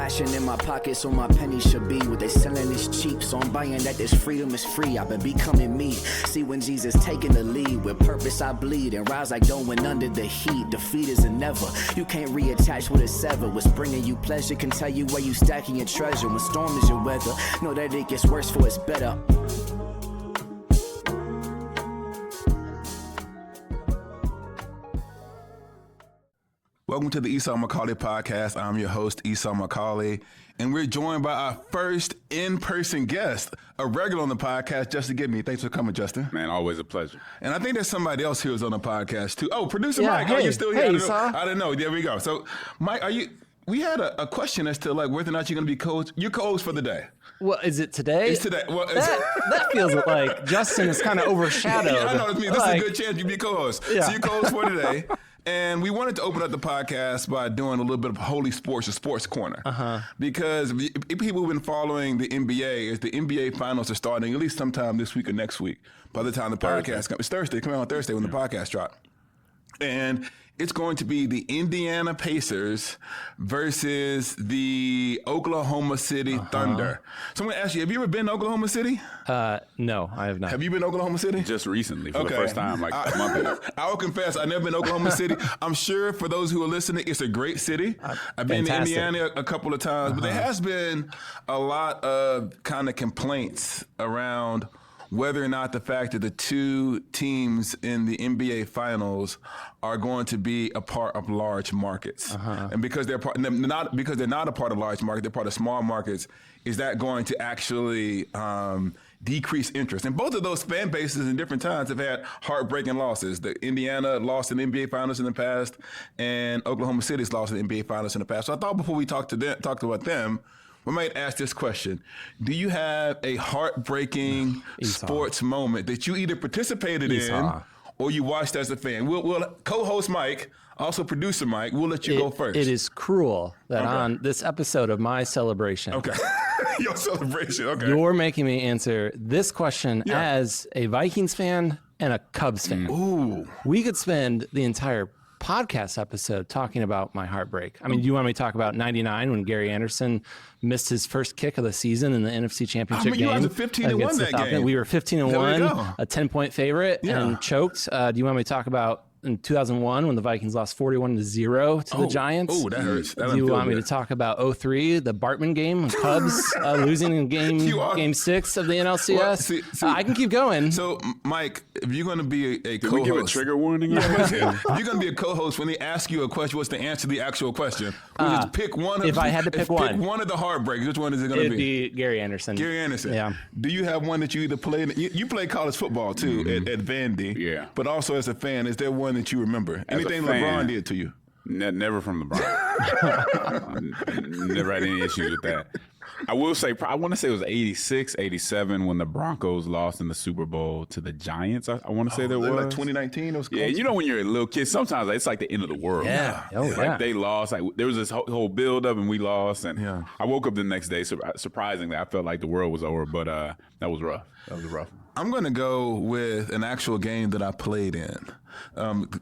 Passion in my pocket, so my pennies should be. What they selling is cheap, so I'm buying that this freedom is free. I've been becoming me. See when Jesus taking the lead. With purpose I bleed and rise like going under the heat. Defeat is a never. You can't reattach with a sever. What's bringing you pleasure can tell you where you stacking your treasure. When storm is your weather, know that it gets worse for it's better. Welcome to the Esau Macaulay podcast. I'm your host, Esau Macaulay, and we're joined by our first in-person guest, a regular on the podcast, Justin Giboney. Thanks for coming, Justin. Man, always a pleasure. And I think there's somebody else who's on the podcast too. Oh, producer Yeah, Mike, hey, are you still here? hey, I didn't know. There we go. So, Mike, we had a question as to like whether or not you're going to be co-host. You're co-host for the day. Well, is it today? It's today. Well, that feels like Justin is kind of overshadowed. Yeah, I know. This is a good chance you be co-host. Yeah. So you're co-host for today. And we wanted to open up the podcast by doing a little bit of Holy Sports, a sports corner. Because people who've been following the NBA, the NBA finals are starting at least sometime this week or next week. By the time the podcast comes, it's Thursday, coming out on Thursday when the podcast drops. And it's going to be the Indiana Pacers versus the Oklahoma City Thunder. So I'm going to ask you, have you ever been to Oklahoma City? No, I have not. Have you been to Oklahoma City? Just recently, for the first time, like a month ago. I will confess, I've never been to Oklahoma City. I'm sure for those who are listening, it's a great city. I've been to Indiana a couple of times, but there has been a lot of kind of complaints around whether or not the fact that the two teams in the NBA Finals are going to be a part of large markets, and because they're not a part of large markets, they're part of small markets. Is that going to actually decrease interest? And both of those fan bases in different times have had heartbreaking losses. The Indiana lost in the NBA Finals in the past, and Oklahoma City's lost in the NBA Finals in the past. So I thought before we talked about them, we might ask this question. Do you have a heartbreaking sports moment that you either participated in or you watched as a fan? We'll co-host Mike, also producer Mike, we'll let you go first. It is cruel that on this episode of my celebration, your celebration, you're making me answer this question as a Vikings fan and a Cubs fan. Ooh. We could spend the entire podcast episode talking about my heartbreak. I mean, do you want me to talk about 99 when Gary Anderson missed his first kick of the season in the NFC Championship game? You guys were 15-1 that game. We were 15-1, a 10-point favorite, and choked. Do you want me to talk about in 2001 when the Vikings lost 41-0 to the Giants? Oh, that hurts. Do you want me to talk about 2003, the Bartman game, Cubs losing in game 6 of the NLCS? I can keep going. So, Mike, if you're going to be a co-host. We give a trigger warning? If you're going to be a co-host, when they ask you a question, what's to answer the actual question? Just pick one. If I had to pick one. Pick one of the heartbreaks. Which one is it going to be? It'd be Gary Anderson. Gary Anderson. Yeah. Do you have one that you either played? You play college football, too, at Vandy. Yeah. But also as a fan, is there one that you remember? Anything LeBron did to you? Never from LeBron. Never had any issues with that. I will say, I want to say it was 86, 87 when the Broncos lost in the Super Bowl to the Giants. I want to say that was. Like 2019? It was close. Yeah, you know when you're a little kid, sometimes it's like the end of the world. Yeah. Like they lost. Like there was this whole build-up and we lost. And I woke up the next day, surprisingly, I felt like the world was over. But that was rough. That was rough. I'm going to go with an actual game that I played in,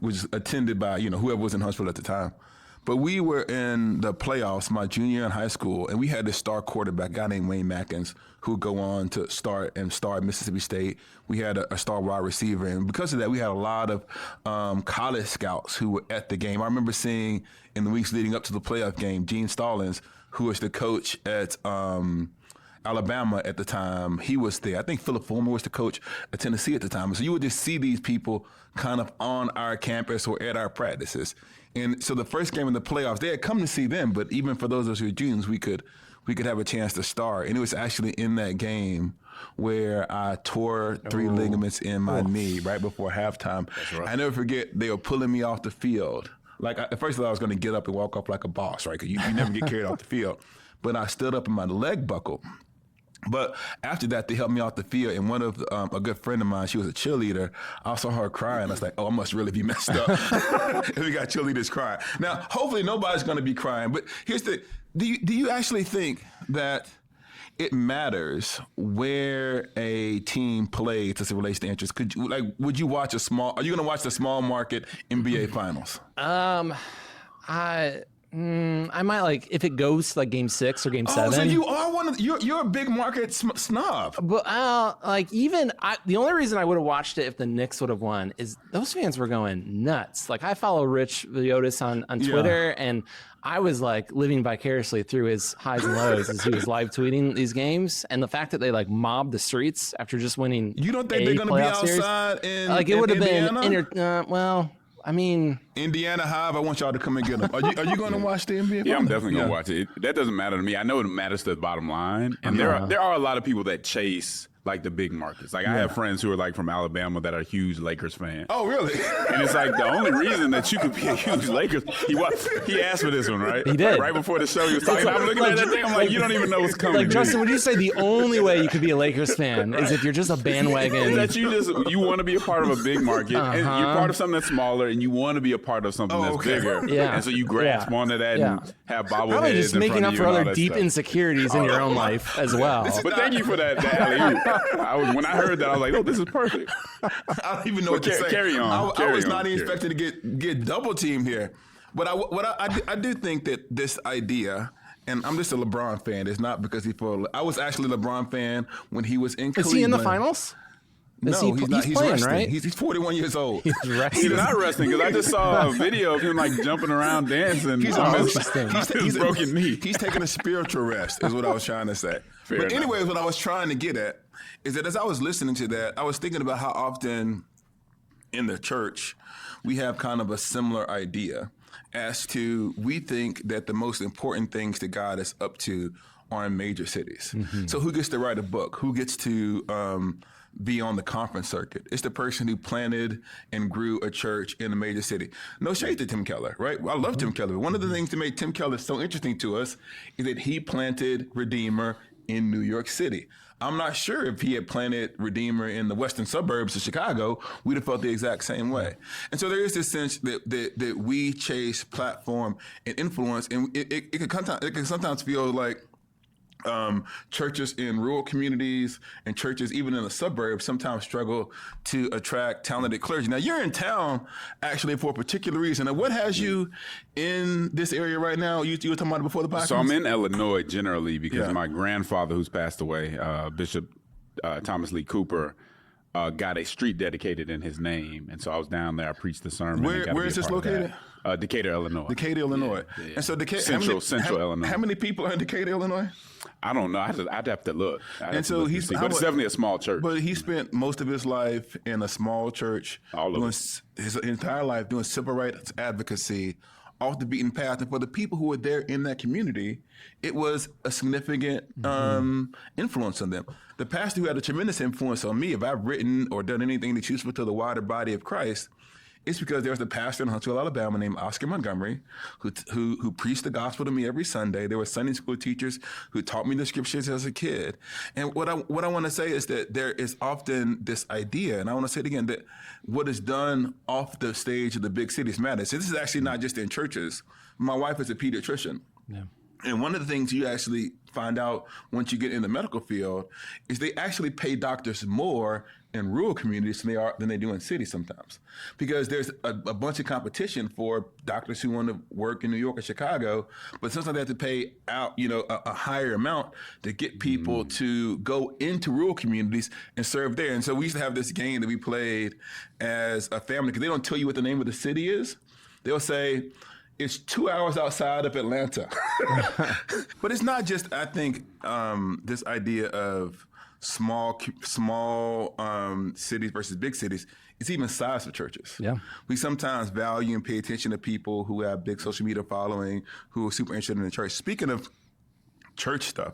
which was attended by, whoever was in Huntsville at the time. But we were in the playoffs my junior year in high school, and we had this star quarterback, a guy named Wayne Matkins, who would go on to start at Mississippi State. We had a star wide receiver, and because of that, we had a lot of college scouts who were at the game. I remember seeing in the weeks leading up to the playoff game, Gene Stallings, who was the coach at Alabama at the time. He was there. I think Philip Fulmer was the coach at Tennessee at the time. So you would just see these people kind of on our campus or at our practices. And so the first game in the playoffs, they had come to see them, but even for those of us who were juniors, we could have a chance to start. And it was actually in that game where I tore 3 ligaments in my knee right before halftime. I never forget, they were pulling me off the field. Like, at first I thought I was going to get up and walk off like a boss, right? Because you never get carried off the field. But I stood up and my leg buckled. But after that, they helped me off the field, and one of a good friend of mine, she was a cheerleader. I saw her crying. I was like, I must really be messed up. And we got cheerleaders crying. Now, hopefully nobody's going to be crying, but here's the, do you actually think that it matters where a team plays as it relates to interest? Would you watch are you going to watch the small market NBA finals? I might like if it goes to like game 6 or game 7. Oh, so you are you're a big market snob. But the only reason I would have watched it if the Knicks would have won is those fans were going nuts. Like I follow Rich Villodas on Twitter, and I was like living vicariously through his highs and lows as he was live tweeting these games. And the fact that they like mobbed the streets after just winning. You don't think they're going to be outside in like it would have Indiana? Well, I mean, Indiana Hive, I want y'all to come and get them. Are you going to watch the NBA? Yeah, I'm definitely going to watch it. That doesn't matter to me. I know it matters to the bottom line. And there are a lot of people that chase like the big markets. Like I have friends who are like from Alabama that are huge Lakers fans. Oh, really? And it's like the only reason that you could be a huge Lakers. He asked for this one, right? He did. Right before the show, he was talking. I'm looking at that thing. I'm like, you don't even know what's coming. Like Justin, would you say the only way you could be a Lakers fan is if you're just a bandwagon? That you want to be a part of a big market, and you're part of something that's smaller, and you want to be a part of something that's bigger. Yeah. And so you grasp onto that and have bobbleheads. Probably just in making front up of for you and other all that deep stuff. insecurities in your own life as well. But thank you for that alley-oop. When I heard that, I was like, "Oh, this is perfect." I don't even know what to say. Carry on. I was not even expecting to get double teamed here, but I do think that this idea. And I'm just a LeBron fan. It's not because I was actually a LeBron fan when he was in Cleveland. Is he in the finals? No, he's not. He's playing, resting. Right? He's 41 years old. He's resting. He's not resting because I just saw a video of him like jumping around dancing. He's a broken knee. He's taking a spiritual rest, is what I was trying to say. But anyways, what I was trying to get at is that as I was listening to that, I was thinking about how often in the church we have kind of a similar idea as to we think that the most important things that God is up to are in major cities. Mm-hmm. So who gets to write a book? Who gets to be on the conference circuit? It's the person who planted and grew a church in a major city. No shade to Tim Keller, right? I love Tim Keller. One of the things that made Tim Keller so interesting to us is that he planted Redeemer in New York City. I'm not sure if he had planted Redeemer in the western suburbs of Chicago, we'd have felt the exact same way. And so there is this sense that we chase platform and influence, and it can sometimes feel like churches in rural communities and churches even in the suburbs sometimes struggle to attract talented clergy. Now, you're in town actually for a particular reason. And what has you in this area right now? You were talking about it before the podcast? So I'm in Illinois generally because my grandfather, who's passed away, Bishop Thomas Lee Cooper, got a street dedicated in his name. And so I was down there. I preached the sermon. Where is this located? Decatur, Illinois. Decatur, Illinois. Yeah. And so Decatur, Central Illinois. How many people are in Decatur, Illinois? I don't know. I'd have to look. But it's definitely a small church. But he spent most of his life in a small church, his entire life doing civil rights advocacy, off the beaten path. And for the people who were there in that community, it was a significant influence on them. The pastor who had a tremendous influence on me, if I've written or done anything that's useful to the wider body of Christ, it's because there was a pastor in Huntsville, Alabama named Oscar Montgomery who preached the gospel to me every Sunday. There were Sunday school teachers who taught me the scriptures as a kid. And what I want to say is that there is often this idea, and I want to say it again, that what is done off the stage of the big cities matters. So this is actually not just in churches. My wife is a pediatrician. Yeah. And one of the things you actually find out once you get in the medical field is they actually pay doctors more in rural communities than they do in cities sometimes, because there's a bunch of competition for doctors who want to work in New York or Chicago, but sometimes they have to pay out, a higher amount to get people to go into rural communities and serve there. And so we used to have this game that we played as a family, because they don't tell you what the name of the city is. They'll say, it's 2 hours outside of Atlanta. But it's not just, I think, this idea of small cities versus big cities. It's even size of churches. Yeah. We sometimes value and pay attention to people who have big social media following, who are super interested in the church. Speaking of church stuff,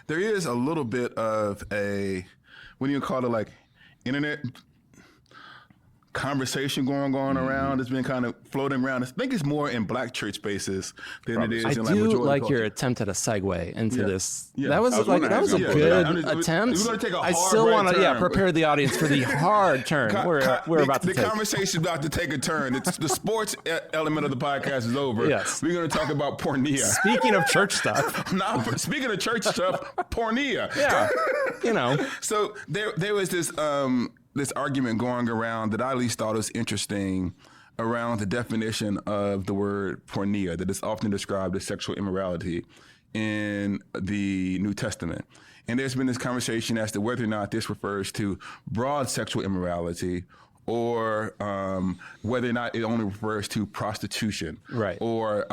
there is a little bit of a, what do you call it, like internet conversation going around. It's been kind of floating around. I think it's more in black church spaces than it is in like majority like culture. your attempt at a segue into this. Yeah. That was a good attempt. We're going to take a I still want to prepare the audience for the hard turn we're about to take. The conversation is about to take a turn. The sports element of the podcast is over. Yes. We're going to talk about pornea. Speaking of church stuff. Speaking of church stuff, pornea. Yeah. So there was this argument going around that I at least thought was interesting around the definition of the word porneia that is often described as sexual immorality in the New Testament. And there's been this conversation as to whether or not this refers to broad sexual immorality or whether or not it only refers to prostitution or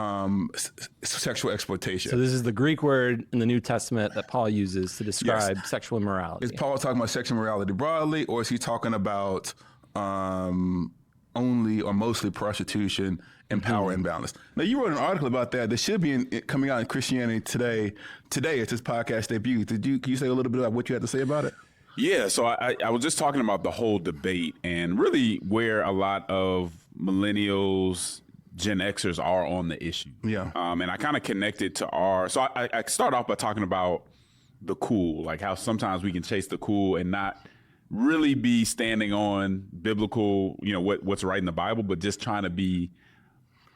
sexual exploitation. So this is the Greek word in the New Testament that Paul uses to describe sexual immorality. Is Paul talking about sexual immorality broadly, or is he talking about only or mostly prostitution and power imbalance? Now, you wrote an article about that. That should be coming out in Christianity Today. Today, it's this podcast debut. Can you say a little bit about what you had to say about it? Yeah, so I was just talking about the whole debate and really where a lot of millennials, Gen Xers are on the issue. Yeah. And I kind of connected to so I start off by talking about the cool, like how sometimes we can chase the cool and not really be standing on biblical, what's right in the Bible, but just trying to be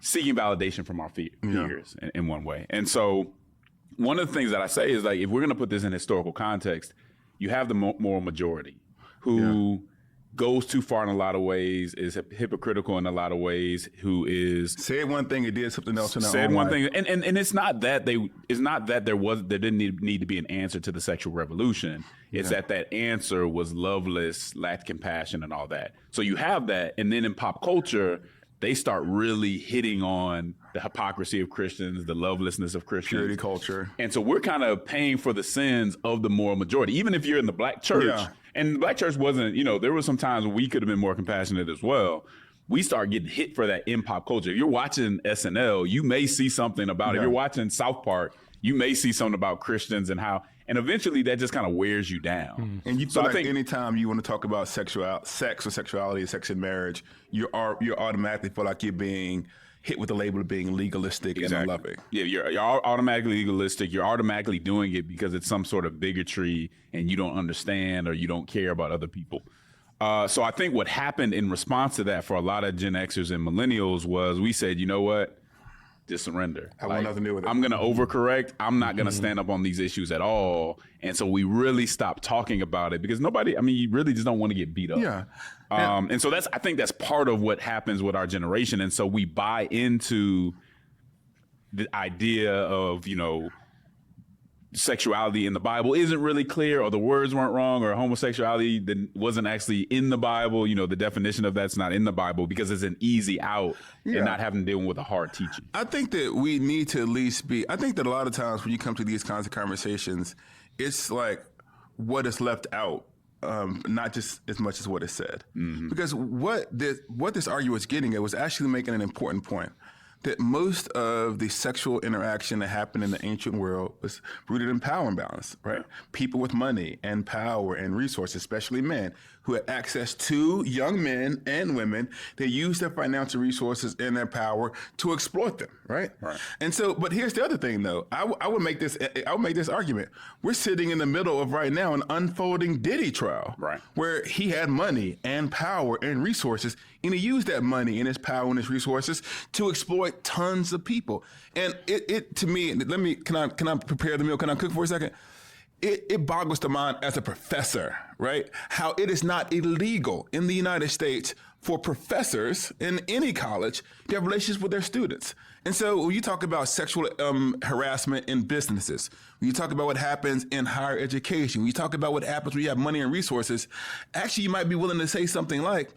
seeking validation from our peers in one way. And so one of the things that I say is, like, if we're going to put this in historical context, you have the moral majority who goes too far in a lot of ways, is hypocritical in a lot of ways, who is said one thing and did something else in said one thing, and it's not that there didn't need to be an answer to the sexual revolution. It's that answer was loveless, lacked compassion, and all that. So you have that, and then in pop culture, they start really hitting on the hypocrisy of Christians, the lovelessness of Christians. Purity culture. And so we're kind of paying for the sins of the moral majority. Even if you're in the black church, and the black church wasn't, there were some times when we could have been more compassionate as well. We start getting hit for that in pop culture. If you're watching SNL, you may see something about it. If you're watching South Park, you may see something about Christians and how, and eventually that just kind of wears you down. And you feel like anytime you want to talk about sex or sexuality, sex in marriage, you automatically feel like you're being hit with the label of being legalistic and unloving. Yeah, you're automatically legalistic. You're automatically doing it because it's some sort of bigotry and you don't understand or you don't care about other people. So I think what happened in response to that for a lot of Gen Xers and millennials was we said, you know what? Just surrender. I want nothing to do with it. I'm going to overcorrect. I'm not going to stand up on these issues at all. And so we really stopped talking about it because you really just don't want to get beat up. Yeah. And so I think that's part of what happens with our generation. And so we buy into the idea of, sexuality in the Bible isn't really clear, or the words weren't wrong, or homosexuality that wasn't actually in the Bible. The definition of that's not in the Bible because it's an easy out and not having to deal with a hard teaching. I think that we need to at least I think that a lot of times when you come to these kinds of conversations, it's like what is left out, not just as much as what is said. Mm-hmm. Because what this argument was getting at was actually making an important point. That most of the sexual interaction that happened in the ancient world was rooted in power imbalance, right? People with money and power and resources, especially men, who had access to young men and women. They used their financial resources and their power to exploit them, right? And so, but here's the other thing, though. I would make this argument. We're sitting in the middle of right now an unfolding Diddy trial, where he had money and power and resources, and he used that money and his power and his resources to exploit tons of people. And it to me, can I prepare the meal? Can I cook for a second? It boggles the mind as a professor, right? How it is not illegal in the United States for professors in any college to have relationships with their students. And so when you talk about sexual harassment in businesses, when you talk about what happens in higher education, when you talk about what happens when you have money and resources, actually you might be willing to say something like,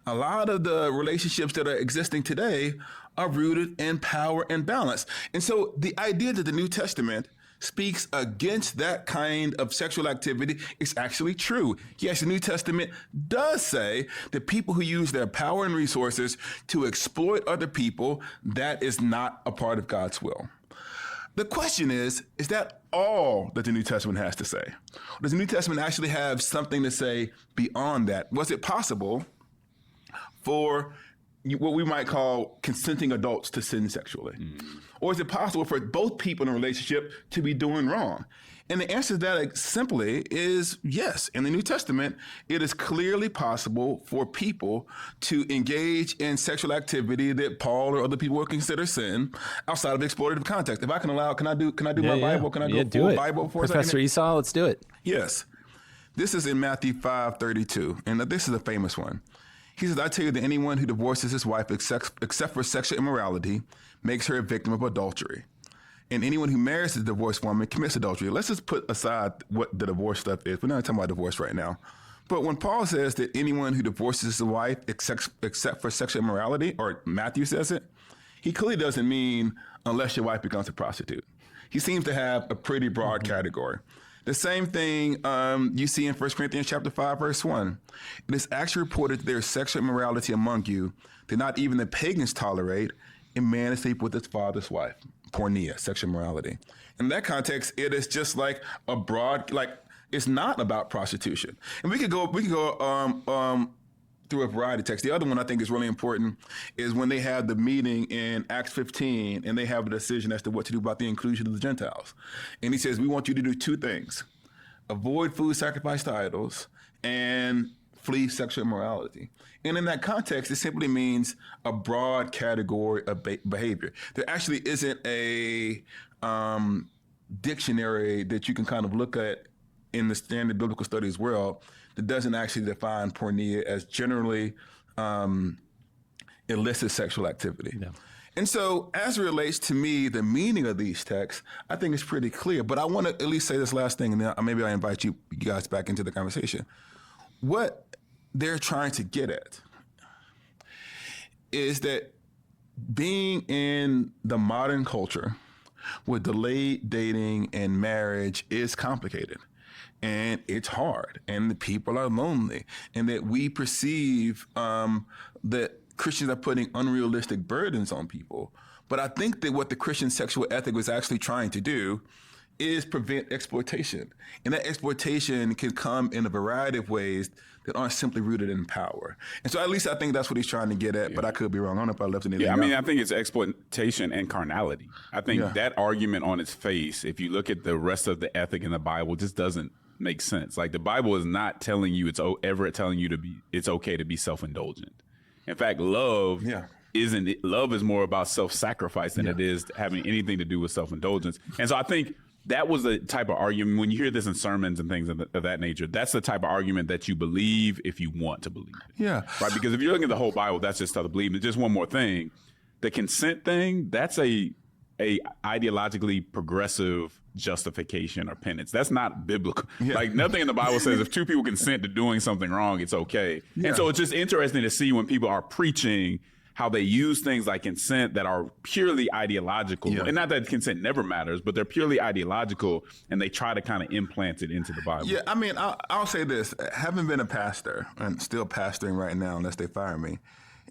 a lot of the relationships that are existing today are rooted in power and balance. And so the idea that the New Testament speaks against that kind of sexual activity is actually true. Yes, the New Testament does say that people who use their power and resources to exploit other people, that is not a part of God's will. The question is that all that the New Testament has to say? Or does the New Testament actually have something to say beyond that? Was it possible for what we might call consenting adults to sin sexually? Or is it possible for both people in a relationship to be doing wrong? And the answer to that simply is yes. In the New Testament, it is clearly possible for people to engage in sexual activity that Paul or other people would consider sin outside of exploitative context. If I can allow, can I do my Bible? Can I go full Bible for a second? Professor Esau, let's do it. Yes. This is in Matthew 5:32, and this is a famous one. He says, I tell you that anyone who divorces his wife except for sexual immorality makes her a victim of adultery. And anyone who marries a divorced woman commits adultery. Let's just put aside what the divorce stuff is. We're not talking about divorce right now. But when Paul says that anyone who divorces his wife except for sexual immorality, or Matthew says it, he clearly doesn't mean unless your wife becomes a prostitute. He seems to have a pretty broad category. The same thing you see in 1 Corinthians chapter 5, verse 1. It is actually reported that there is sexual immorality among you that not even the pagans tolerate, a man to sleep with his father's wife. Porneia, sexual immorality. In that context, it is just like a broad, like it's not about prostitution. And we could go through a variety of texts. The other one I think is really important is when they have the meeting in Acts 15 and they have a decision as to what to do about the inclusion of the Gentiles. And he says, we want you to do two things: avoid food sacrificed to idols and flee sexual immorality. And in that context, it simply means a broad category of behavior. There actually isn't a dictionary that you can kind of look at in the standard biblical studies world that doesn't actually define porneia as generally illicit sexual activity. Yeah. And so as it relates to me, the meaning of these texts, I think it's pretty clear. But I want to at least say this last thing, and then maybe I invite you guys back into the conversation. What they're trying to get at is that being in the modern culture with delayed dating and marriage is complicated. And it's hard, and the people are lonely, and that we perceive that Christians are putting unrealistic burdens on people. But I think that what the Christian sexual ethic was actually trying to do is prevent exploitation. And that exploitation can come in a variety of ways that aren't simply rooted in power. And so at least I think that's what he's trying to get at, but I could be wrong. I don't know if I left anything out. I think it's exploitation and carnality. I think that argument on its face, if you look at the rest of the ethic in the Bible, just doesn't make sense. Like, the Bible is not telling you it's okay to be self-indulgent. In fact, love is more about self-sacrifice than it is having anything to do with self-indulgence. And so I think that was the type of argument, when you hear this in sermons and things of that nature, that's the type of argument that you believe if you want to believe it. Yeah. Right? Because if you're looking at the whole Bible, that's just stuff to believe. And just one more thing, the consent thing, that's a ideologically progressive justification or penance. That's not biblical. Yeah. Like, nothing in the Bible says if two people consent to doing something wrong, it's okay. Yeah. And so it's just interesting to see when people are preaching how they use things like consent that are purely ideological. Yeah. And not that consent never matters, but they're purely ideological, and they try to kind of implant it into the Bible. Yeah, I mean, I'll say this. Having been a pastor, and still pastoring right now unless they fire me,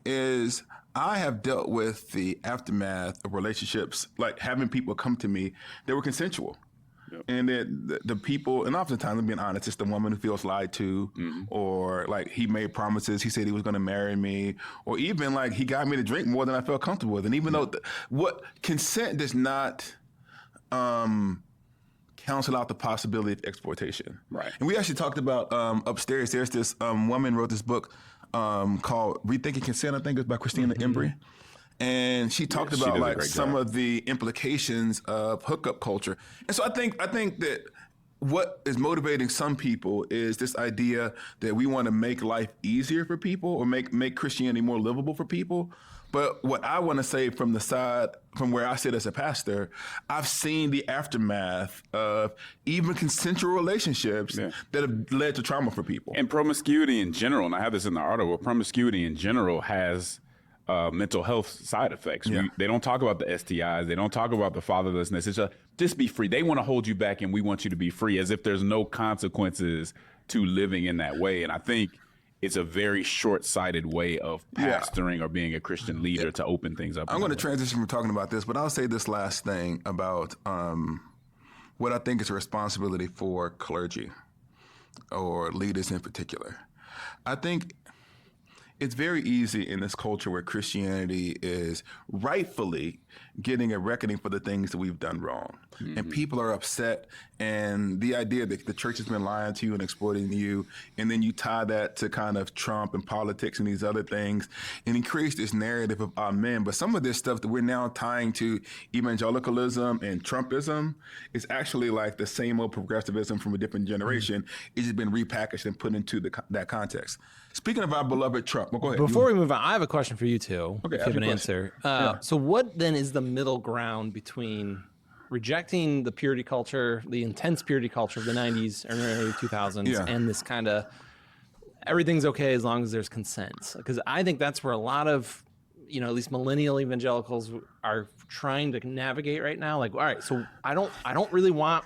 is I have dealt with the aftermath of relationships, like having people come to me that were consensual. Yep. And that the people, and oftentimes, I'm being honest, it's the woman who feels lied to, or like he made promises, he said he was going to marry me, or even like he got me to drink more than I felt comfortable with. And even though what consent does not counsel out the possibility of exploitation. Right. And we actually talked about upstairs, there's this woman wrote this book called Rethinking Consent, I think it's by Christina Embry. And she talked about like some of the implications of hookup culture. And so I think that what is motivating some people is this idea that we want to make life easier for people, or make Christianity more livable for people. But what I want to say from the side, from where I sit as a pastor, I've seen the aftermath of even consensual relationships that have led to trauma for people. And promiscuity in general, and I have this in the article, promiscuity in general has mental health side effects. Yeah. They don't talk about the STIs. They don't talk about the fatherlessness. It's just be free. They want to hold you back, and we want you to be free, as if there's no consequences to living in that way. And I think it's a very short-sighted way of pastoring or being a Christian leader to open things up. I'm going to transition from talking about this, but I'll say this last thing about what I think is a responsibility for clergy or leaders in particular. I think it's very easy in this culture where Christianity is rightfully getting a reckoning for the things that we've done wrong. And people are upset, and the idea that the church has been lying to you and exploiting you, and then you tie that to kind of Trump and politics and these other things, and it creates this narrative of amen. But some of this stuff that we're now tying to evangelicalism and Trumpism is actually like the same old progressivism from a different generation. It's just been repackaged and put into that context. Speaking of our beloved Trump, well, go ahead. Before we move on, I have a question for you two. Okay, if you have an ask your answer. So what then is the middle ground between rejecting the purity culture, the intense purity culture of the 90s or early 2000s, and this kind of everything's okay as long as there's consent? Because I think that's where a lot of, at least millennial evangelicals are trying to navigate right now. Like, all right, so I don't really want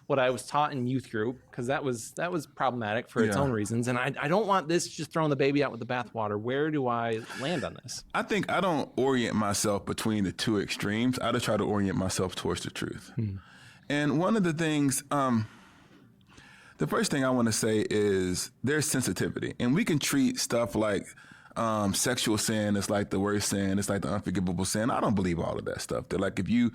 what I was taught in youth group, because that was problematic for its own reasons, and I don't want this just throwing the baby out with the bathwater. Where do I land on this? I think I don't orient myself between the two extremes. I just try to orient myself towards the truth. And one of the things, the first thing I want to say is there's sensitivity, and we can treat stuff like sexual sin is like the worst sin. It's like the unforgivable sin. I don't believe all of that stuff. That like if you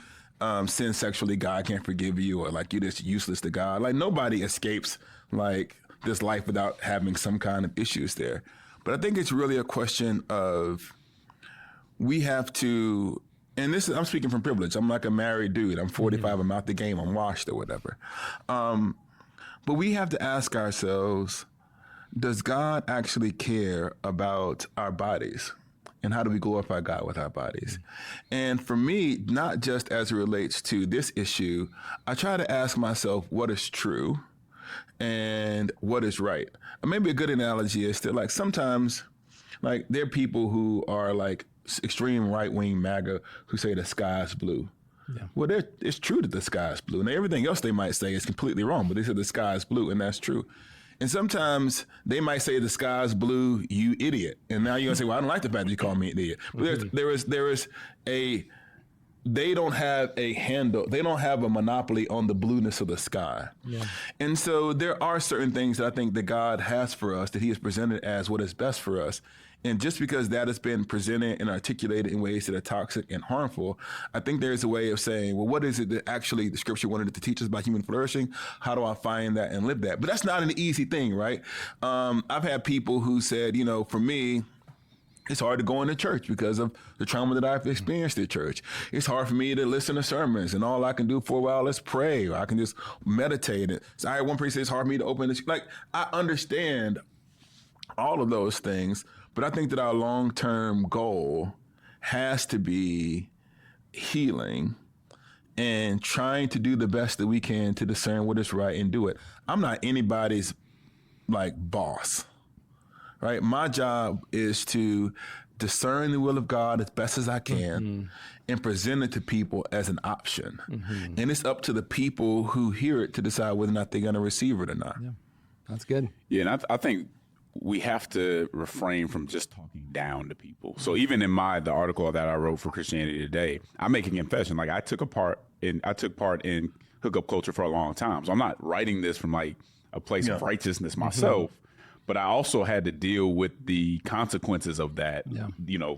sin sexually, God can't forgive you, or like you're just useless to God. Like nobody escapes like this life without having some kind of issues there. But I think it's really a question of we have to, and this is, I'm speaking from privilege. I'm like a married dude. I'm 45. I'm out the game. I'm washed or whatever. But we have to ask ourselves, does God actually care about our bodies? And how do we glorify God with our bodies? And for me, not just as it relates to this issue, I try to ask myself what is true and what is right. Maybe a good analogy is that like sometimes like there are people who are like extreme right-wing MAGA who say the sky is blue. Yeah. Well, it's true that the sky is blue. And everything else they might say is completely wrong, but they say the sky is blue, and that's true. And sometimes they might say the sky is blue, you idiot. And now you're gonna say, well, I don't like the fact that you call me an idiot. But they don't have a handle, they don't have a monopoly on the blueness of the sky. Yeah. And so there are certain things that I think that God has for us, that he has presented as what is best for us. And just because that has been presented and articulated in ways that are toxic and harmful, I think there's a way of saying, well, what is it that actually the scripture wanted to teach us about human flourishing? How do I find that and live that? But that's not an easy thing, right? I've had people who said, for me, it's hard to go into church because of the trauma that I've experienced at church. It's hard for me to listen to sermons, and all I can do for a while is pray, or I can just meditate. So I had one person say it's hard for me to open this. Like, I understand all of those things, but I think that our long-term goal has to be healing and trying to do the best that we can to discern what is right and do it. I'm not anybody's like boss, right? My job is to discern the will of God as best as I can and present it to people as an option. And it's up to the people who hear it to decide whether or not they're going to receive it or not. Yeah, that's good. Yeah, and I think we have to refrain from just talking down to people. So even in the article that I wrote for Christianity Today, I make a confession. Like I took part in hookup culture for a long time. So I'm not writing this from like a place of righteousness myself, but I also had to deal with the consequences of that,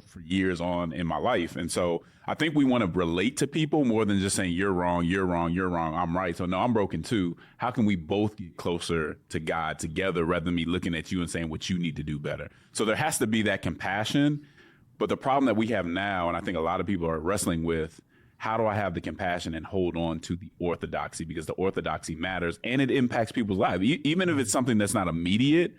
for years on in my life. And so I think we want to relate to people more than just saying, you're wrong, you're wrong, you're wrong, I'm right. So no, I'm broken too. How can we both get closer to God together rather than me looking at you and saying what you need to do better? So there has to be that compassion. But the problem that we have now, and I think a lot of people are wrestling with, how do I have the compassion and hold on to the orthodoxy? Because the orthodoxy matters and it impacts people's lives. Even if it's something that's not immediate,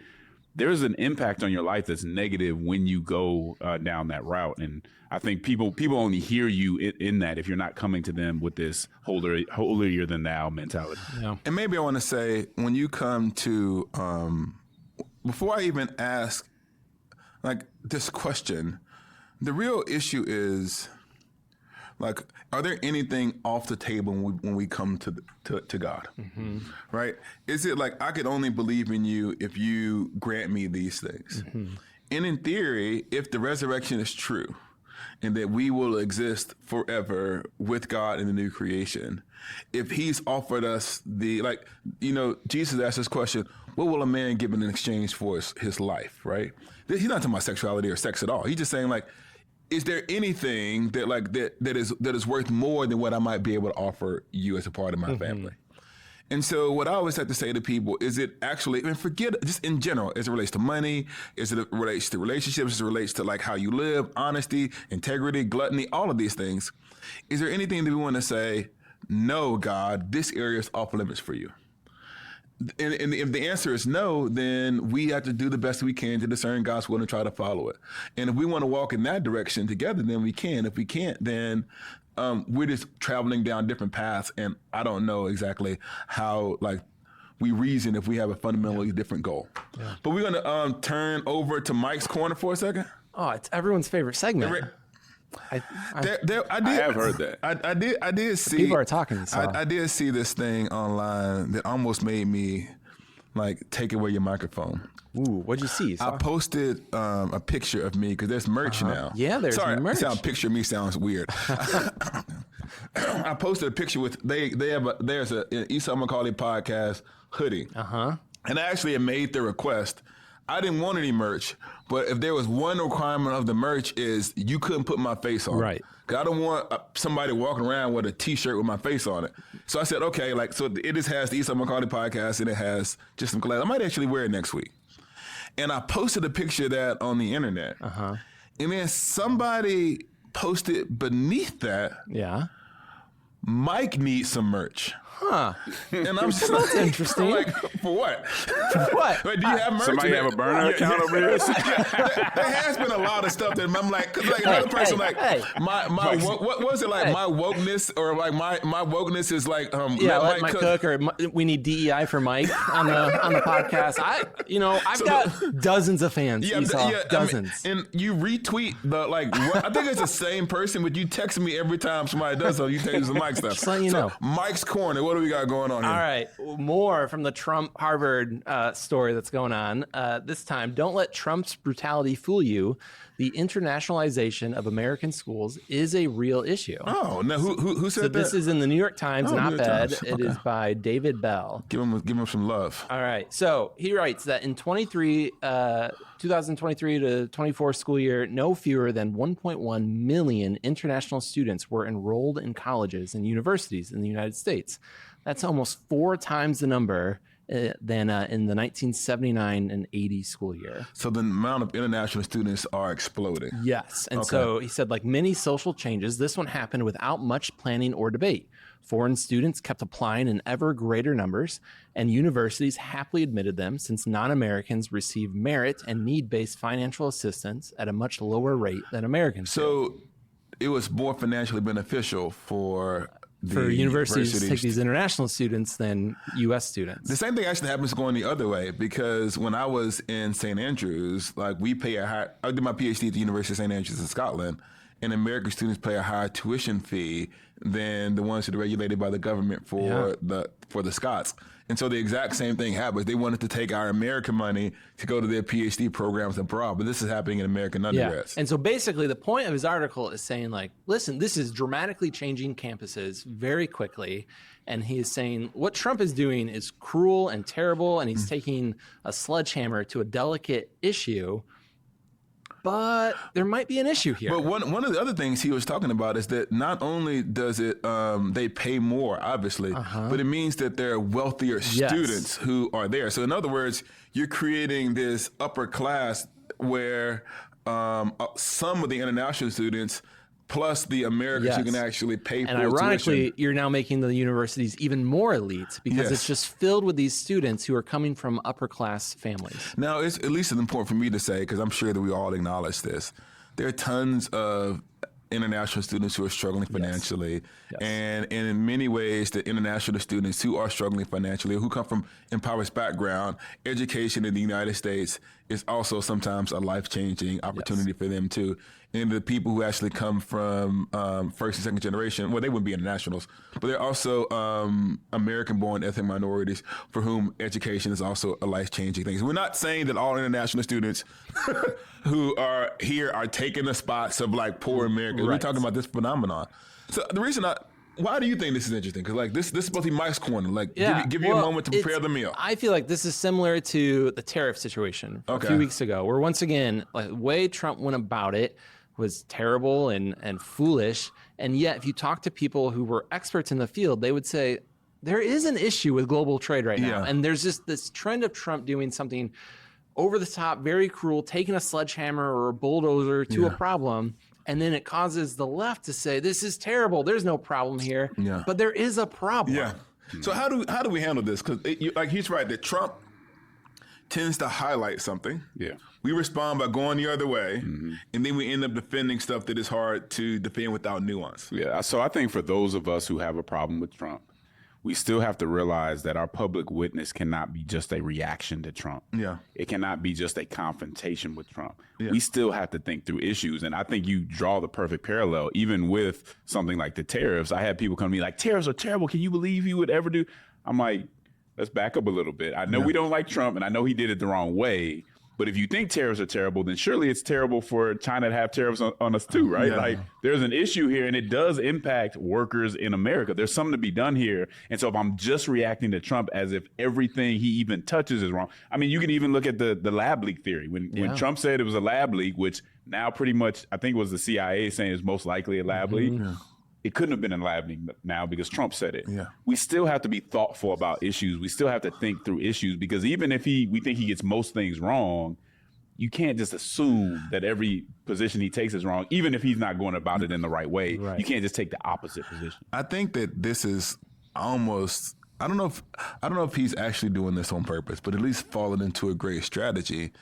there's an impact on your life that's negative when you go down that route. And I think people only hear you in that if you're not coming to them with this holier than thou mentality. Yeah. And maybe I want to say, when you come to, before I even ask like this question, the real issue is, like, are there anything off the table when we come to God, right? Is it like, I could only believe in you if you grant me these things? And in theory, if the resurrection is true and that we will exist forever with God in the new creation, if he's offered us Jesus asked this question, what will a man give in exchange for his life, right? He's not talking about sexuality or sex at all. He's just saying, like, is there anything that is worth more than what I might be able to offer you as a part of my family? And so what I always have to say to people is, it actually, and forget just in general, as it relates to money, as it relates to relationships, as it relates to like how you live, honesty, integrity, gluttony, all of these things. Is there anything that we want to say, no, God, this area is off limits for you? and if the answer is no, then we have to do the best we can to discern God's will and try to follow it. And if we want to walk in that direction together, then we can. If we can't, then we're just traveling down different paths. And I don't know exactly how we reason if we have a fundamentally different goal. Yeah. But we're going to turn over to Mike's Corner for a second. Oh, it's everyone's favorite segment. I have heard that. I did see. People are talking. So. I did see this thing online that almost made me take away your microphone. Ooh, what'd you see? I posted a picture of me because there's merch now. Yeah, there's merch. Picture of me sounds weird. I posted a picture with there's an Esau Macaulay podcast hoodie. And I actually had made the request. I didn't want any merch, but if there was one requirement of the merch is you couldn't put my face on it. Right. Because I don't want somebody walking around with a T-shirt with my face on it. So I said, okay, so it just has the Esau Macaulay podcast and it has just some collabs. I might actually wear it next week. And I posted a picture of that on the internet. And then somebody posted beneath that, Mike needs some merch. And I'm just that's interesting. For what? What? Wait, do you have merch? Somebody have a burner account over here? There has been a lot of stuff that I'm another person what was it my wokeness or my wokeness is let Mike cook or we need DEI for Mike on the podcast. I've got dozens of fans. Dozens. And you retweet I think it's the same person, but you text me every time somebody does something. You text me Mike stuff. Just letting you know. Mike's Corner. What do we got going on here? All right. More from the Trump-Harvard story that's going on. This time, don't let Trump's brutality fool you. The internationalization of American schools is a real issue. Oh, now who said that? This is in the New York Times, an op-ed. It is by David Bell. Give him some love. All right. So he writes that in 2023 to 24 school year, no fewer than 1.1 million international students were enrolled in colleges and universities in the United States. That's almost 4 times the number than in the 1979 and 80 school year. So the amount of international students are exploding. Yes. And so he said, like many social changes, this one happened without much planning or debate. Foreign students kept applying in ever greater numbers, and universities happily admitted them since non-Americans receive merit and need-based financial assistance at a much lower rate than Americans do. So it was more financially beneficial for universities to take these international students than U.S. students. The same thing actually happens going the other way, because when I was in St. Andrews, I did my PhD at the University of St. Andrews in Scotland, and American students pay a higher tuition fee than the ones that are regulated by the government for the Scots. And so the exact same thing happens. They wanted to take our American money to go to their PhD programs abroad, but this is happening in American undergrads. And so basically the point of his article is saying, listen, this is dramatically changing campuses very quickly. And he is saying what Trump is doing is cruel and terrible, and he's taking a sledgehammer to a delicate issue. But there might be an issue here. But one of the other things he was talking about is that not only does it they pay more, obviously, but it means that there are wealthier students who are there. So in other words, you're creating this upper class where some of the international students plus the Americans who can actually pay for it. And ironically, you're now making the universities even more elite because it's just filled with these students who are coming from upper class families. Now, it's at least important for me to say, because I'm sure that we all acknowledge this, there are tons of international students who are struggling financially. And in many ways, the international students who are struggling financially, who come from impoverished background, education in the United States is also sometimes a life-changing opportunity for them too. And the people who actually come from first and second generation, well, they wouldn't be internationals, but they're also American-born ethnic minorities for whom education is also a life-changing thing. So we're not saying that all international students who are here are taking the spots of poor Americans. We're talking about this phenomenon. So the reason why do you think this is interesting? Because this is supposed to be Mike's Corner. Give you a moment to prepare the meal. I feel like this is similar to the tariff situation a few weeks ago, where once again, the way Trump went about it was terrible and foolish. And yet, if you talk to people who were experts in the field, they would say there is an issue with global trade right now. And there's just this trend of Trump doing something over the top, very cruel, taking a sledgehammer or a bulldozer to a problem. And then it causes the left to say, this is terrible. There's no problem here. But there is a problem. So how do we handle this? Because like he's right that Trump tends to highlight something. Yeah. We respond by going the other way, and then we end up defending stuff that is hard to defend without nuance. Yeah. So I think for those of us who have a problem with Trump, we still have to realize that our public witness cannot be just a reaction to Trump. Yeah. It cannot be just a confrontation with Trump. Yeah. We still have to think through issues. And I think you draw the perfect parallel, even with something like the tariffs. I had people come to me like, tariffs are terrible. Can you believe he would ever do? I'm like, let's back up a little bit. I know we don't like Trump, and I know he did it the wrong way. But if you think tariffs are terrible, then surely it's terrible for China to have tariffs on us too, right? Yeah. Like there's an issue here, and it does impact workers in America. There's something to be done here. And so if I'm just reacting to Trump as if everything he even touches is wrong, I mean, you can even look at the lab leak theory. When Trump said it was a lab leak, which now pretty much I think it was the CIA saying it's most likely a lab leak. Yeah. It couldn't have been a lab leak now because Trump said it. Yeah. We still have to be thoughtful about issues. We still have to think through issues because even if we think he gets most things wrong, you can't just assume that every position he takes is wrong, even if he's not going about it in the right way. Right. You can't just take the opposite position. I think that this is almost I don't know if he's actually doing this on purpose, but at least falling into a great strategy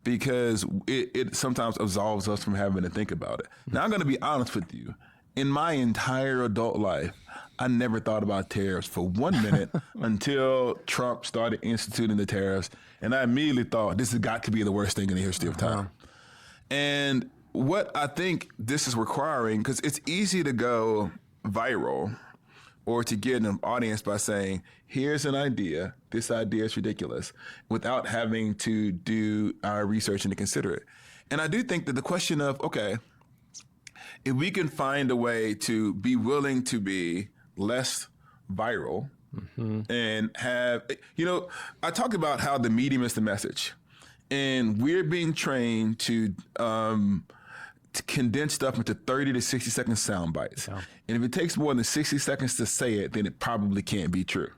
because it sometimes absolves us from having to think about it. Now I'm going to be honest with you. In my entire adult life, I never thought about tariffs for 1 minute until Trump started instituting the tariffs. And I immediately thought this has got to be the worst thing in the history of time. And what I think this is requiring, because it's easy to go viral or to get an audience by saying, here's an idea, this idea is ridiculous, without having to do our research and to consider it. And I do think that the question of, okay, if we can find a way to be willing to be less viral and have, I talk about how the medium is the message. And we're being trained to condense stuff into 30 to 60 second sound bites. Yeah. And if it takes more than 60 seconds to say it, then it probably can't be true.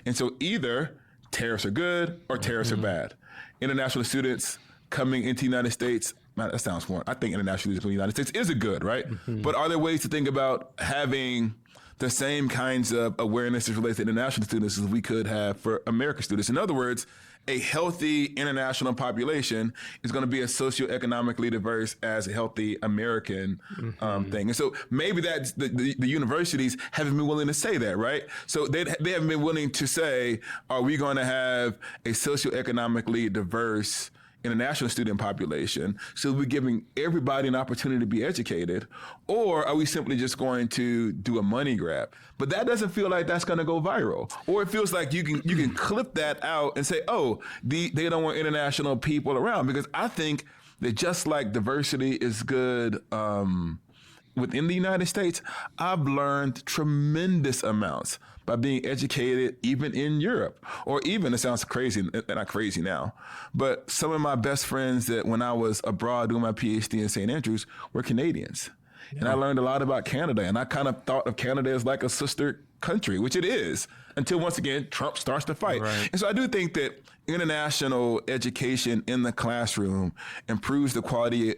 And so either tariffs are good or tariffs are bad. International students coming into the United States, that sounds foreign. I think international students in the United States is a good, right? But are there ways to think about having the same kinds of awarenesses related to international students as we could have for American students? In other words, a healthy international population is going to be as socioeconomically diverse as a healthy American thing. And so maybe that's the universities haven't been willing to say that, right? So they haven't been willing to say, are we going to have a socioeconomically diverse international student population, so we're giving everybody an opportunity to be educated, or are we simply just going to do a money grab? But that doesn't feel like that's going to go viral. Or it feels like you can clip that out and say, oh, they don't want international people around. Because I think that just like diversity is good within the United States, I've learned tremendous amounts by being educated even in Europe, or even, it sounds crazy, not crazy now, but some of my best friends that when I was abroad doing my PhD in St. Andrews were Canadians. Yeah. And I learned a lot about Canada, and I kind of thought of Canada as like a sister country, which it is, until once again, Trump starts to fight. Right. And so I do think that international education in the classroom improves the quality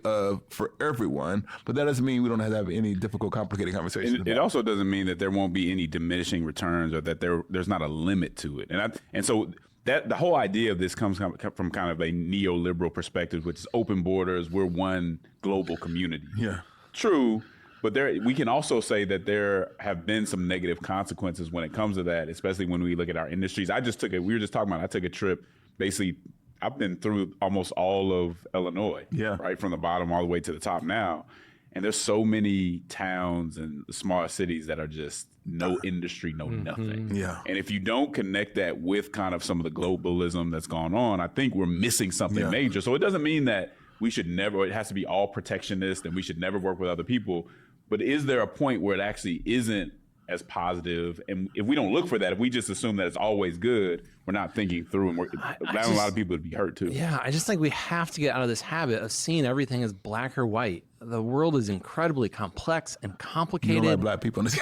for everyone, but that doesn't mean we don't have to have any difficult, complicated conversations. It also doesn't mean that there won't be any diminishing returns or that there's not a limit to it. And so that the whole idea of this comes from kind of a neoliberal perspective, which is open borders. We're one global community. Yeah. True. But we can also say that there have been some negative consequences when it comes to that, especially when we look at our industries. I took a trip. Basically, I've been through almost all of Illinois, right, from the bottom all the way to the top now. And there's so many towns and smaller cities that are just no industry, no nothing. Yeah. And if you don't connect that with kind of some of the globalism that's gone on, I think we're missing something major. So it doesn't mean that it has to be all protectionist and we should never work with other people. But is there a point where it actually isn't as positive? And if we don't look for that, if we just assume that it's always good, we're not thinking through, and we're allowing a lot of people to be hurt too. Yeah, I just think we have to get out of this habit of seeing everything as black or white. The world is incredibly complex and complicated. You don't like black people in this.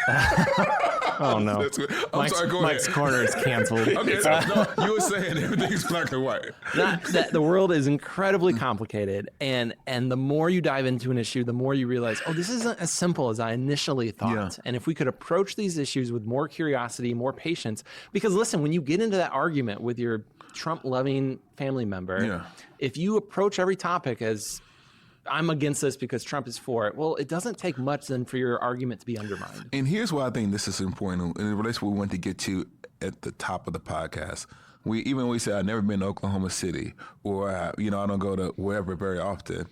Oh no. I'm sorry, go Mike's ahead. corner is canceled. Okay, so no, you were saying everything's black and white. That the world is incredibly complicated, and the more you dive into an issue, the more you realize, oh, this isn't as simple as I initially thought. Yeah. And if we could approach these issues with more curiosity, more patience, because listen, when you get into that argument with your Trump-loving family member, if you approach every topic as I'm against this because Trump is for it, well, it doesn't take much then for your argument to be undermined. And here's why I think this is important, and it relates to what we want to get to at the top of the podcast. Even when we say I've never been to Oklahoma City, or I don't go to wherever very often,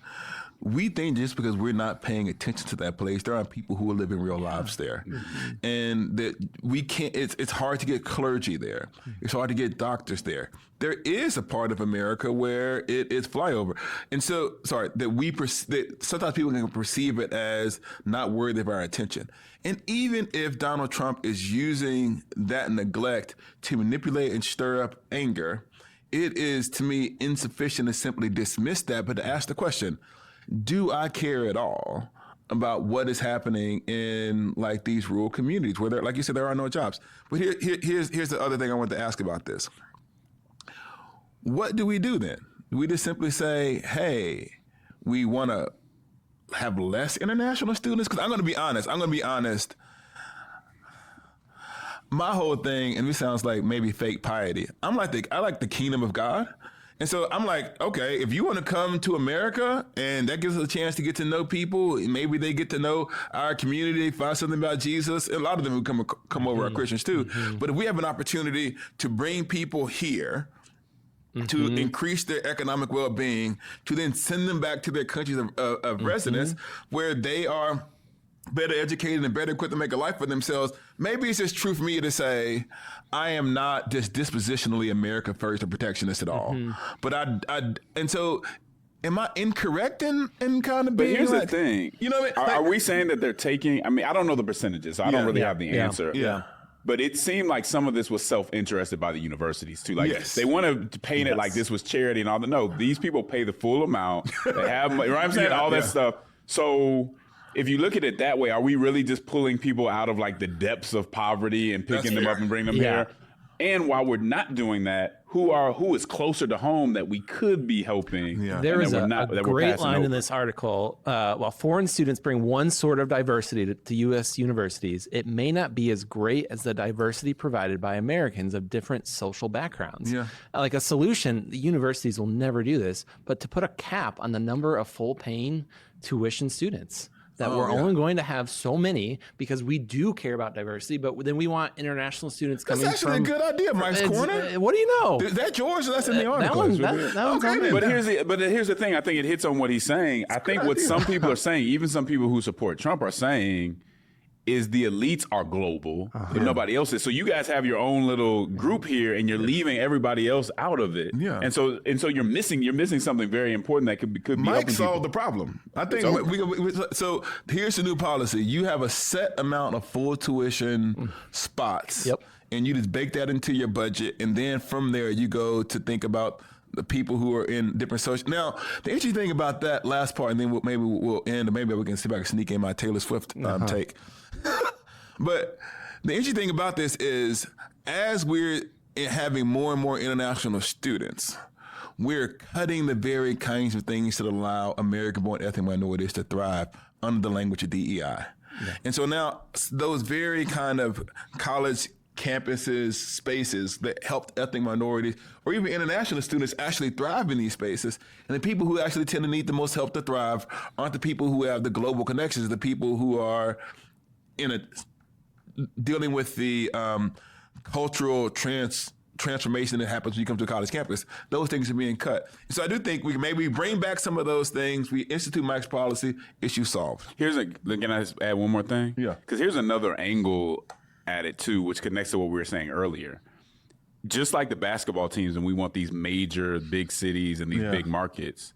we think just because we're not paying attention to that place, there are people who are living real lives there, and that we can't. It's hard to get clergy there. It's hard to get doctors there. There is a part of America where it is flyover, and so that sometimes people can perceive it as not worthy of our attention. And even if Donald Trump is using that neglect to manipulate and stir up anger, it is to me insufficient to simply dismiss that, but to ask the question: do I care at all about what is happening in like these rural communities where there, like you said, there are no jobs? But here's the other thing I want to ask about this. What do we do then? Do we just simply say, hey, we want to have less international students? Because I'm going to be honest. My whole thing, and this sounds like maybe fake piety, I like the kingdom of God. And so I'm like, okay, if you want to come to America and that gives us a chance to get to know people, maybe they get to know our community, find something about Jesus. And a lot of them who come over are Christians too. But if we have an opportunity to bring people here to increase their economic well-being, to then send them back to their countries of residence where they are better educated and better equipped to make a life for themselves, maybe it's just true for me to say, I am not just dispositionally America first or protectionist at all. But and so am I incorrect in kind of being? But here's like, the thing. You know what I mean? Are we saying that they're taking, I mean, I don't know the percentages, so I don't really have the answer. Yeah. But it seemed like some of this was self-interested by the universities too. Like they want to paint it like this was charity and all that. No, these people pay the full amount. They have money, right? I'm saying all that stuff. So if you look at it that way, are we really just pulling people out of like the depths of poverty and picking them up and bringing them here? And while we're not doing that, who is closer to home that we could be helping? There is a great line in this article. While foreign students bring one sort of diversity to U.S. universities, it may not be as great as the diversity provided by Americans of different social backgrounds. Like a solution, the universities will never do this, but to put a cap on the number of full-paying tuition students. That we're only going to have so many because we do care about diversity, but then we want international students coming from... That's actually a good idea, Mike's Corner. What do you know? Is that yours? That's in the article. That one's on there. But here's the thing. I think it hits on what he's saying. I think what some people are saying, even some people who support Trump are saying, is the elites are global, but nobody else is. So you guys have your own little group here, and you're leaving everybody else out of it. And so you're missing something very important that could be Mike solved the problem. I think so. Here's the new policy: you have a set amount of full tuition spots, and you just bake that into your budget, and then from there you go to think about the people who are in different social. Now, the interesting thing about that last part, and then maybe we'll end, or maybe we can see if I can sneak in my Taylor Swift take. But the interesting thing about this is, as we're having more and more international students, we're cutting the very kinds of things that allow American-born ethnic minorities to thrive under the language of DEI. And so now those very kind of college campuses, spaces that helped ethnic minorities or even international students actually thrive in these spaces. And the people who actually tend to need the most help to thrive aren't the people who have the global connections, the people who are dealing with the cultural transformation that happens when you come to a college campus. Those things are being cut. So I do think we can maybe bring back some of those things. We institute Mike's policy, issue solved. Can I just add one more thing? Yeah. Because here's another angle at it too, which connects to what we were saying earlier. Just like the basketball teams, and we want these major big cities and these big markets,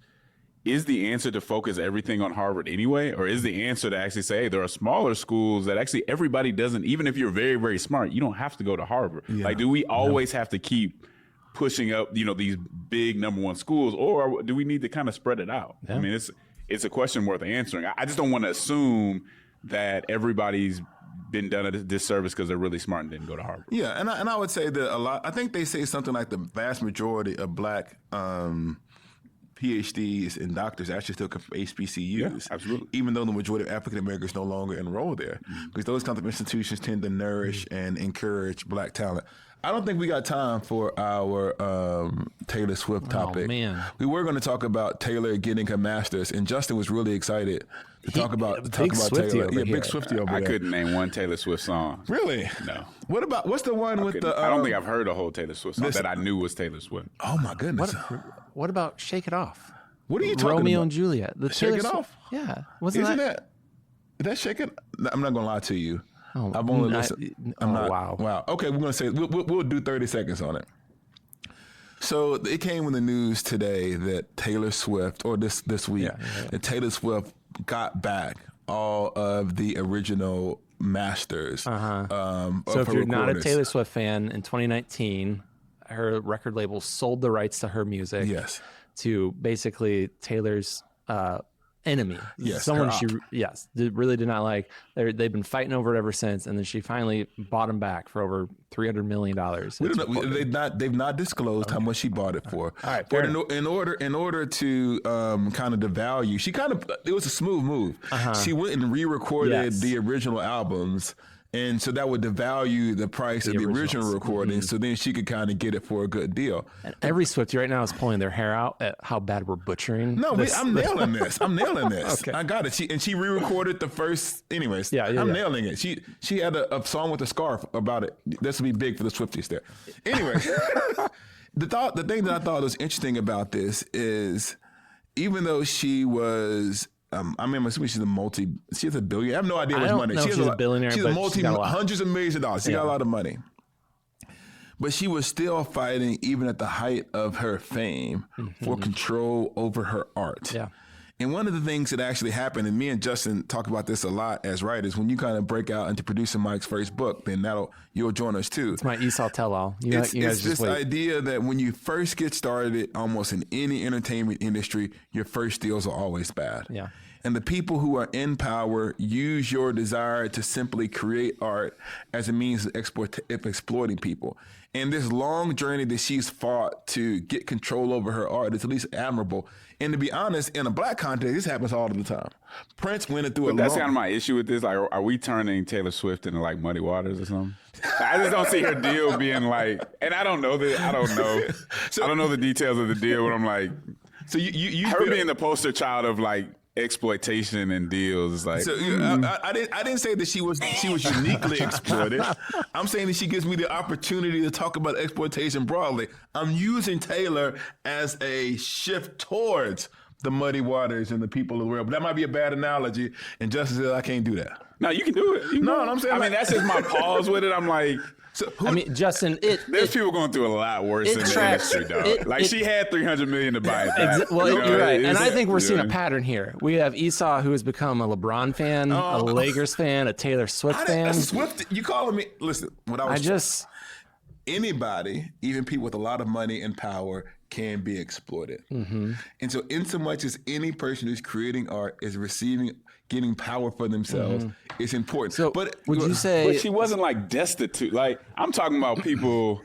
is the answer to focus everything on Harvard anyway? Or is the answer to actually say, hey, there are smaller schools that actually everybody doesn't, even if you're very, very smart, you don't have to go to Harvard. Like, do we always have to keep pushing up, these big number one schools, or do we need to kind of spread it out? I mean, it's a question worth answering. I just don't want to assume that everybody's been done a disservice because they're really smart and didn't go to Harvard. Yeah, and I would say that a lot. I think they say something like the vast majority of black PhDs and doctors actually still come from HBCUs. Yeah, absolutely. Even though the majority of African Americans no longer enroll there, because those kinds of institutions tend to nourish and encourage black talent. I don't think we got time for our Taylor Swift topic. Oh, man. We were going to talk about Taylor getting her master's, and Justin was really excited to talk about Swiftie Taylor. over Yeah, here. big Swiftie over there. I couldn't name one Taylor Swift song. Really? No. What's the one with the? I don't think I've heard a whole Taylor Swift song that I knew was Taylor Swift. Oh my goodness! What about Shake It Off? What are you talking Romeo about? and Juliet. The Shake Taylor It Swift- Off? Yeah. Isn't that Shake It? I'm not gonna lie to you. Oh, I've only listened. wow. Wow. Okay, we're gonna say we'll do 30 seconds on it. So it came in the news today that Taylor Swift, or this week, that Taylor Swift got back all of the original masters. So of if her you're not a recordings. Taylor Swift fan, in 2019, her record label sold the rights to her music Yes. to basically Taylor's enemy. Yes, Someone her she really did not like. They've been fighting over it ever since, and then she finally bought him back for over $300 million. We don't know. They've not disclosed how much she bought it for. All right, But fair in order to kind of devalue, it was a smooth move. She went and re-recorded Yes. the original albums. And so that would devalue the price of the original originals. recording. So then she could kind of get it for a good deal. And every Swiftie right now is pulling their hair out at how bad we're butchering. No, I'm nailing this. I'm nailing this. Okay. I got it. She re-recorded the first. Anyways, I'm nailing it. She had a song with a scarf about it. This would be big for the Swifties there. Anyway, the thing that I thought was interesting about this is, even though she was. I'm assuming she's a billionaire. I have no idea how much money. Know if she's a billionaire, She's but a she's got a lot. hundreds of millions of dollars. She got a lot of money. But she was still fighting, even at the height of her fame, for control over her art. Yeah. And one of the things that actually happened, and me and Justin talk about this a lot as writers, when you kind of break out into producing Mike's first book, then you'll join us too. It's my Esau tell-all. You It's guys just this wait. idea that when you first get started, almost in any entertainment industry, your first deals are always bad. Yeah. And the people who are in power use your desire to simply create art as a means of exploiting people. And this long journey that she's fought to get control over her art is at least admirable. And to be honest, in a black context, this happens all the time. Prince went through But that's kind of my issue with this. Like, are we turning Taylor Swift into like Muddy Waters or something? I just don't see her deal being like, and I don't know. I don't know the details of the deal, but I'm like, so you her being the poster child of like exploitation and deals is like. So I didn't say that she was uniquely exploited. I'm saying that she gives me the opportunity to talk about exploitation broadly. I'm using Taylor as a shift towards the Muddy Waters and the people of the world. But that might be a bad analogy, and Justice said I can't do that. No, you can do it. I'm saying. I mean, that's just my pause with it. I'm like. Justin, there's people going through a lot worse in the industry, dog. She had $300 million to buy it back. You're right, and I think we're seeing a pattern here. We have Esau, who has become a LeBron fan, a Lakers fan, a Taylor Swift fan. You calling me? Listen, anybody, even people with a lot of money and power, can be exploited. Mm-hmm. And so, in so much as any person who's creating art is getting power for themselves, it's important. So, but would you say? But she wasn't like destitute. Like, I'm talking about people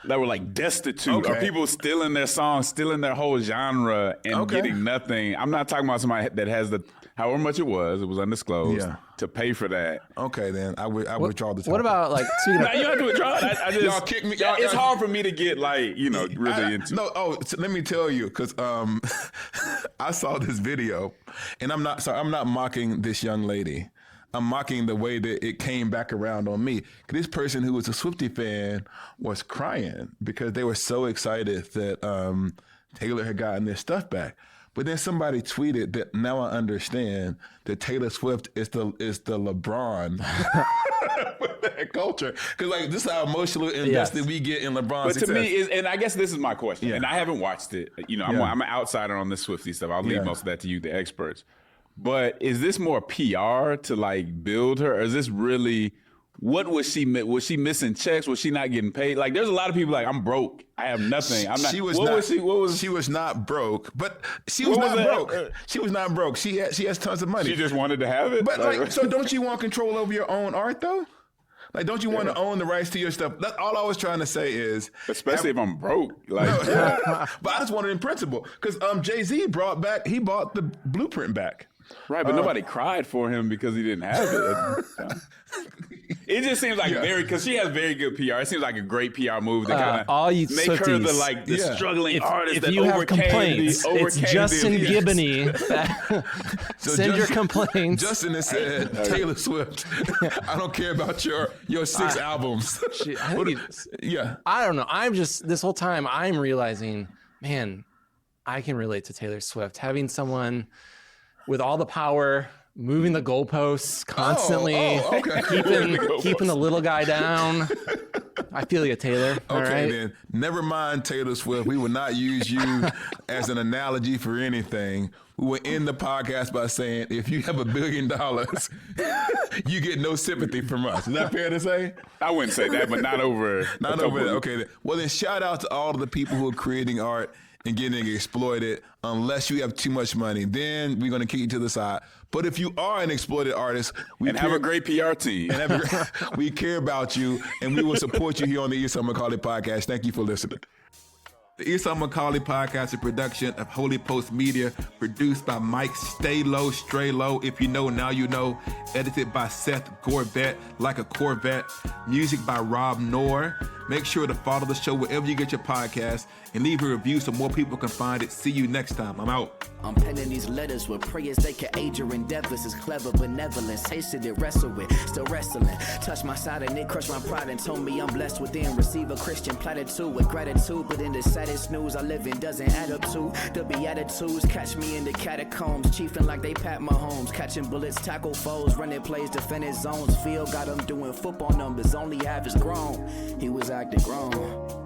that were like destitute, or people stealing their songs, stealing their whole genre, and getting nothing. I'm not talking about somebody that has however much it was undisclosed, to pay for that. Okay, then I withdraw the topic. What about like? Speaking of, You don't have to withdraw. I just, y'all kick me. It's hard for me to get really into. No, so let me tell you, because I saw this video, and I'm not mocking this young lady. I'm mocking the way that it came back around on me. This person who was a Swiftie fan was crying because they were so excited that Taylor had gotten their stuff back. But then somebody tweeted that now I understand that Taylor Swift is the LeBron with that culture. Because this is how emotional invested we get in LeBron's success. To me, and I guess this is my question, and I haven't watched it. I'm an outsider on this Swiftie stuff. I'll leave most of that to you, the experts. But is this more PR to like build her, or is this really what was she missing checks? Was she not getting paid? Like, there's a lot of people like, I'm broke. I have nothing. I'm not. She was not broke, but she was not broke. She was not broke. She has tons of money. She just wanted to have it. But like, so don't you want control over your own art though? Like, don't you want to own the rights to your stuff? That's all I was trying to say is, especially if I'm broke. Like, but I just wanted in principle because Jay-Z bought the blueprint back. Right, but nobody cried for him because he didn't have it. It just seems like because she has very good PR. It seems like a great PR move to kind of make her the struggling artist that overcame complaints. It's Justin Giboney. Send your complaints. Justin has said, Taylor Swift, I don't care about your 6 albums. I don't know. I'm just, this whole time I'm realizing, man, I can relate to Taylor Swift. Having someone with all the power, moving the goalposts constantly, keeping the little guy down. I feel you, Taylor. All right? Then. Never mind Taylor Swift. We will not use you as an analogy for anything. We will end the podcast by saying, if you have $1 billion, you get no sympathy from us. Is that fair to say? I wouldn't say that, but not over. Not over. Okay. Well, then shout out to all of the people who are creating art and getting exploited. Unless you have too much money, then we're going to kick you to the side. But if you are an exploited artist, have a great PR team, we care about you, and we will support you here on the Esau McCauley Podcast. Thank you for listening. The Esau McCauley Podcast is a production of Holy Post Media, produced by Mike Stay Low, Stray Low. If you know, now you know. Edited by Seth Gorvet, like a Corvette. Music by Rob Knorr. Make sure to follow the show wherever you get your podcast and leave a review so more people can find it. See you next time. I'm out. I'm penning these letters with prayers they can aid your endeavors. It's clever benevolence, tasted it, wrestle with, still wrestling. Touch my side and it crushed my pride and told me I'm blessed within. Receive a Christian platitude with gratitude, but in the saddest news I live in doesn't add up to the Beatitudes. Catch me in the catacombs, chiefing like they Pat Mahomes, catching bullets, tackle foes, running plays, defending zones. Field got them doing football numbers, only half is grown. He was acting grown.